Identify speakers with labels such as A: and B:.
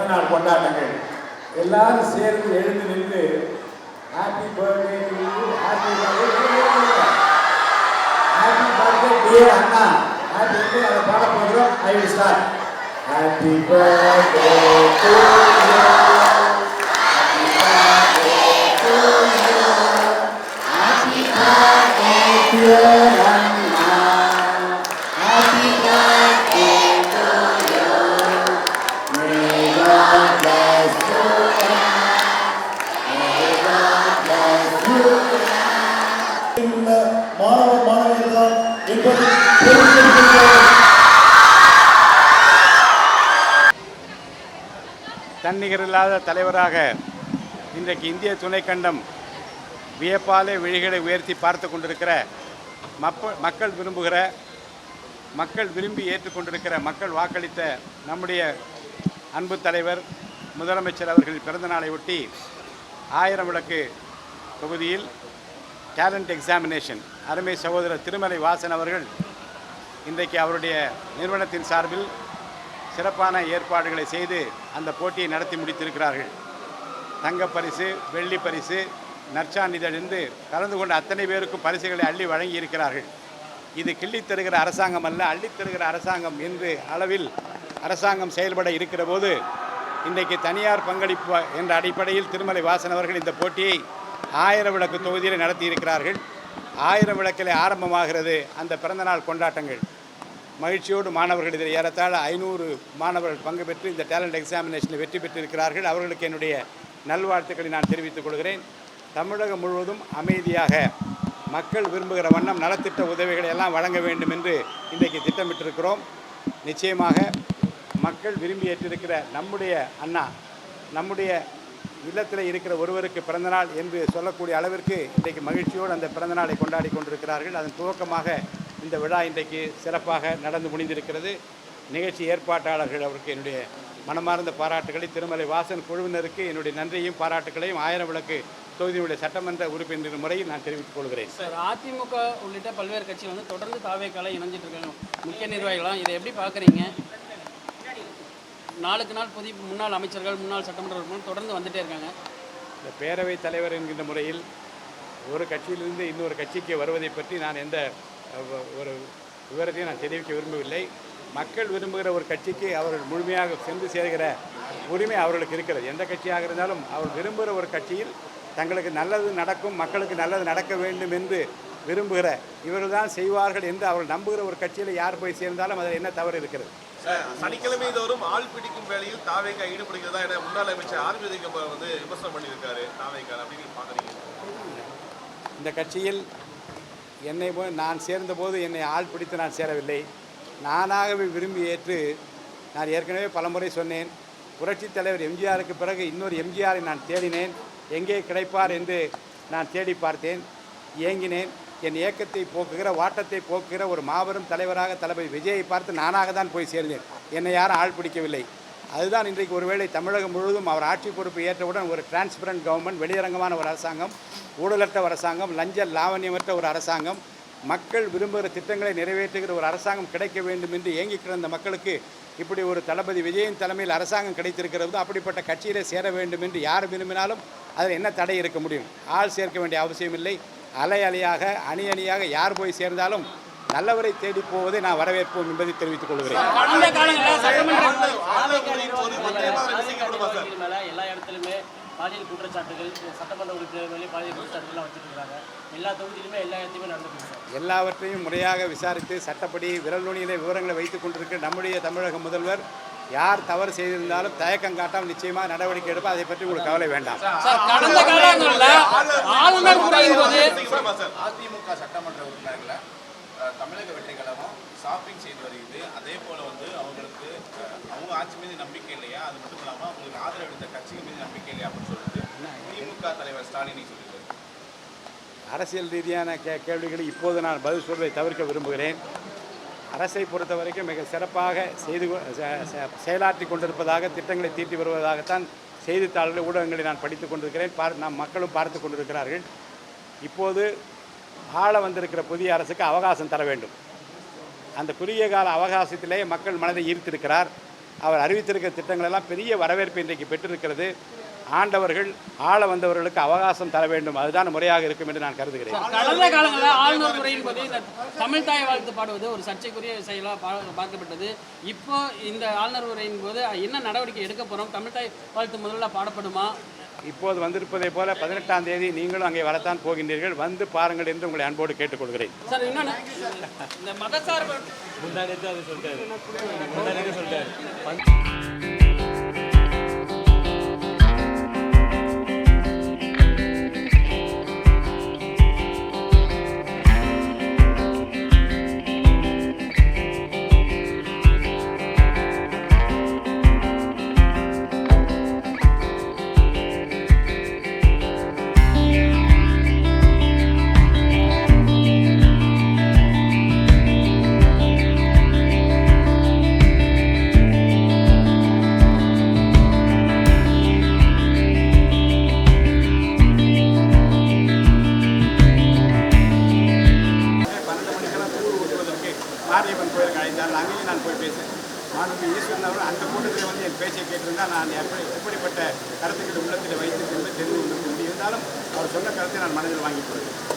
A: பிறந்தநாள் கொண்டாட்டங்கள். எல்லாரும் சேர்ந்து எழுந்து நின்று happy birthday to you, happy birthday dear அண்ணா, ஹாப்பி பர்த்டே. அதை பாட போகிறோம். I will start. Happy birthday to you, happy birthday dear அண்ணா, happy birthday to you, may God bless you, may God bless you. மாணவ மாணவியர்கள் என்பது தன்னிகரில்லாத தலைவராக இன்றைக்கு இந்திய துணைக்கண்டம் வியப்பாலே விழிகளை உயர்த்தி பார்த்து கொண்டிருக்கிற மக்கள் விரும்புகிற, மக்கள் விரும்பி ஏற்றுக்கொண்டிருக்கிற, மக்கள் வாக்களித்த நம்முடைய அன்பு தலைவர் முதலமைச்சர் அவர்களின் பிறந்தநாளை ஒட்டி 1000 விளக்கு தொகுதியில் டேலண்ட் எக்ஸாமினேஷன் அருமை சகோதரர் திருமலை வாசன் அவர்கள் இன்றைக்கு அவருடைய நிறுவனத்தின் சார்பில் சிறப்பான ஏற்பாடுகளை செய்து அந்த போட்டியை நடத்தி முடித்திருக்கிறார்கள். தங்கப்பரிசு, வெள்ளி பரிசு, நற்சான்றிதழிலிருந்து கலந்து கொண்ட அத்தனை பேருக்கும் பரிசுகளை அள்ளி வழங்கி இருக்கிறார்கள். இது கிள்ளித் தருகிற அரசாங்கம் அல்ல, அள்ளித் தருகிற அரசாங்கம் என்று அளவில் அரசாங்கம் செயல்பட இருக்கிற போது இன்றைக்கு தனியார் பங்களிப்பு என்ற அடிப்படையில் திருமலை வாசன் அவர்கள் இந்த போட்டியை 1000 விளக்கு தொகுதியில் நடத்தி இருக்கிறார்கள். 1000 விளக்கில் ஆரம்பமாகிறது அந்த பிறந்தநாள் கொண்டாட்டங்கள். மகிழ்ச்சியோடு மாணவர்கள் இதில் ஏறத்தாழ 500 மாணவர்கள் பங்கு பெற்று இந்த டேலண்ட் எக்ஸாமினேஷனில் வெற்றி பெற்றிருக்கிறார்கள். அவர்களுக்கு என்னுடைய நல்வாழ்த்துக்களை நான் தெரிவித்துக் கொள்கிறேன். தமிழகம் முழுவதும் அமைதியாக மக்கள் விரும்புகிற வண்ணம் நலத்திட்ட உதவிகளை எல்லாம் வழங்க வேண்டும் என்று இன்றைக்கு திட்டமிட்டிருக்கிறோம். நிச்சயமாக மக்கள் விரும்பி ஏற்றிருக்கிற நம்முடைய அண்ணா, நம்முடைய இல்லத்தில் இருக்கிற ஒருவருக்கு பிறந்தநாள் என்று சொல்லக்கூடிய அளவிற்கு இன்றைக்கு மகிழ்ச்சியோடு அந்த பிறந்தநாளை கொண்டாடி கொண்டிருக்கிறார்கள். அதன் துவக்கமாக இந்த விழா இன்றைக்கு சிறப்பாக நடந்து முடிந்திருக்கிறது. நிகழ்ச்சி ஏற்பாட்டாளர்கள் அவருக்கு என்னுடைய மனமார்ந்த பாராட்டுகளை, திருமலை வாசன் குழுவினருக்கு என்னுடைய நன்றியையும் பாராட்டுகளையும் 1000 விளக்கு தொகுதியினுடைய சட்டமன்ற உறுப்பினர் முறையில் நான் தெரிவித்துக் கொள்கிறேன்.
B: சார், அதிமுக உள்ளிட்ட பல்வேறு கட்சிகள் வந்து தொடர்ந்து தாவேக்கால இணைஞ்சிட்டு இருக்காங்க. முக்கிய நிர்வாகிகளாம் இதை எப்படி பார்க்குறீங்க? நாளுக்கு நாள் புதிய முன்னாள் அமைச்சர்கள், முன்னாள் சட்டமன்ற உறுப்பினர்கள் தொடர்ந்து வந்துட்டே இருக்காங்க.
A: இந்த பேரவைத் தலைவர் என்கின்ற முறையில் ஒரு கட்சியிலிருந்து இன்னொரு கட்சிக்கு வருவதை பற்றி நான் எந்த ஒரு விவரத்தையும் நான் தெரிவிக்க விரும்பவில்லை. மக்கள் விரும்புகிற ஒரு கட்சிக்கு அவர்கள் முழுமையாக சென்று சேர்கிற உரிமை அவர்களுக்கு இருக்கிறது. எந்த கட்சியாக இருந்தாலும் அவர் விரும்புகிற ஒரு கட்சியில் தங்களுக்கு நல்லது நடக்கும், மக்களுக்கு நல்லது நடக்க வேண்டும் என்று விரும்புகிற இவர்கள் தான் செய்வார்கள் என்று அவர்கள் நம்புகிற ஒரு கட்சியில் யார் போய் சேர்ந்தாலும் அதில் என்ன தவறு இருக்கிறது?
C: சனிக்கிழமை தோறும் ஆள் பிடிக்கும் வேலையில் தாவேக்கா ஈடுபடுகிறதா என முன்னாள் அமைச்சர் ஆர்வி வந்து விமர்சனம் பண்ணியிருக்காரு. தாவேக்கா அப்படின்னு பார்க்குறீங்க?
A: இந்த கட்சியில் என்னை நான் சேர்ந்தபோது என்னை ஆள் பிடித்து நான் சேரவில்லை. நானாகவே விரும்பி ஏற்று, நான் ஏற்கனவே பலமுறை சொன்னேன், புரட்சித் தலைவர் எம்ஜிஆருக்கு பிறகு இன்னொரு எம்ஜிஆரை நான் தேடினேன். எங்கே கிடைப்பார் என்று நான் தேடி பார்த்தேன், ஏங்கினேன். என் இயக்கத்தை போக்குகிற, வாட்டத்தை போக்குகிற ஒரு மாபெரும் தலைவராக தளபதி விஜயை பார்த்து நானாக தான் போய் சேர்ந்தேன். என்னை யாரும் ஆள் பிடிக்கவில்லை. அதுதான் இன்றைக்கு ஒருவேளை தமிழகம் முழுவதும் அவர் ஆட்சி பொறுப்பு ஏற்றவுடன் ஒரு டிரான்ஸ்பரண்ட் கவர்மெண்ட், வெளியரங்கமான ஒரு அரசாங்கம், ஊழலற்ற அரசாங்கம், லஞ்ச லாவண்யமற்ற ஒரு அரசாங்கம், மக்கள் விரும்புகிற திட்டங்களை நிறைவேற்றுகிற ஒரு அரசாங்கம் கிடைக்க வேண்டும் என்று ஏங்கி கிடந்த மக்களுக்கு இப்படி ஒரு தளபதி விஜயின் தலைமையில் அரசாங்கம் கிடைத்திருக்கிறது. அப்படிப்பட்ட கட்சியிலே சேர வேண்டும் என்று யார் விரும்பினாலும் அதில் என்ன தடை இருக்க முடியும்? ஆள் சேர்க்க வேண்டிய அவசியமில்லை. அலை அலையாக, அணி அணியாக யார் போய் சேர்ந்தாலும் நல்லவரை தேடி போவதை நான் வரவேற்போம் என்பதை தெரிவித்துக் கொள்கிறேன்.
B: எல்லா இடத்துலையுமே பாலியல் குற்றச்சாட்டுகள், சட்டமன்ற உறுப்பினர்களே பாலியல் குற்றச்சாட்டுகள்லாம் வச்சுட்டு இருக்காங்க. எல்லா தொகுதியிலுமே எல்லா இடத்தையுமே நடந்துட்டு
A: எல்லாவற்றையும் முறையாக விசாரித்து சட்டப்படி விரல் நுனியிலே விவரங்களை வைத்துக் கொண்டிருக்க நம்முடைய தமிழக முதல்வர் யார் தவறு செய்திருந்தாலும் தயக்கம் காட்டாமல் நிச்சயமாக நடவடிக்கை எடுப்பார். அதை பற்றி உங்களுக்கு கவலை வேண்டாம்.
C: அதிமுக சட்டமன்ற உறுப்பினர்களை தமிழக வெற்றி கழகம் ஷாப்பிங் செய்து வருகிறது. அதே போல வந்து அவங்களுக்கு அவங்க ஆட்சி மீது நம்பிக்கை இல்லையா, அது மட்டும் இல்லாமல் அவங்களுக்கு ஆதரவு அளித்த கட்சிகள் மீது நம்பிக்கை இல்லையா அப்படின்னு சொல்லிட்டு திமுக தலைவர் ஸ்டாலினை சொல்லியிருக்காரு.
A: அரசியல் ரீதியான கேள்விகளை இப்போது நான் பதில் சொல்வதை தவிர்க்க விரும்புகிறேன். அரசை பொறுத்த வரைக்கும் மிக சிறப்பாக செயலாற்றி கொண்டிருப்பதாக, திட்டங்களை தீட்டி வருவதாகத்தான் செய்தித்தாள்கள், ஊடகங்களை நான் படித்து கொண்டிருக்கிறேன். நாம் மக்களும் பார்த்து கொண்டிருக்கிறார்கள். இப்போது ஆள வந்திருக்கிற புதிய அரசுக்கு அவகாசம் தர வேண்டும். அந்த குறுகிய கால அவகாசத்திலே மக்கள் மனதை ஈர்த்திருக்கிறார். அவர் அறிவித்திருக்கிற திட்டங்கள் எல்லாம் பெரிய வரவேற்பு இன்றைக்கு பெற்றிருக்கிறது. ஆண்டவர்கள் ஆள வந்தவர்களுக்கு அவகாசம் தர வேண்டும், அதுதான் முறையாக இருக்கும் என்று நான் கருதுகிறேன்.
D: கடந்த காலங்களில் ஆளுநர் உரையின் போது இந்த தமிழ் தாய் வாழ்த்து பாடுவது ஒரு சர்ச்சைக்குரிய செயலாக பார்க்கப்பட்டது. இப்போ இந்த ஆளுநர் உரையின் போது என்ன நடவடிக்கை எடுக்க போகிறோம்? தமிழ் தாய் வாழ்த்து முதல்ல பாடப்படுமா?
A: இப்போது வந்திருப்பதை போல 18ஆம் தேதி நீங்களும் அங்கே வரத்தான் போகின்றீர்கள், வந்து பாருங்கள் என்று உங்களை அன்போடு கேட்டுக்கொள்கிறேன்.
D: சார் இன்னொன்று, இந்த மதசார்பு
A: மாரியம்மன் கோயிலுக்கு அழைத்தார். அங்கேயும் நான் போய் பேசினேன். மாண்புமிகு ஈஸ்வரன் அவர்கள் அந்த கூட்டத்தில் வந்து என் பேச்சை கேட்டிருந்தால் நான் எப்படிப்பட்ட கருத்துக்களை உள்ளத்தில் வைத்து தெரிந்து கொண்டிருக்க முடியும். இருந்தாலும் அவர் சொன்ன கருத்தை நான் மனதில் வாங்கிக் கொள்கிறேன்.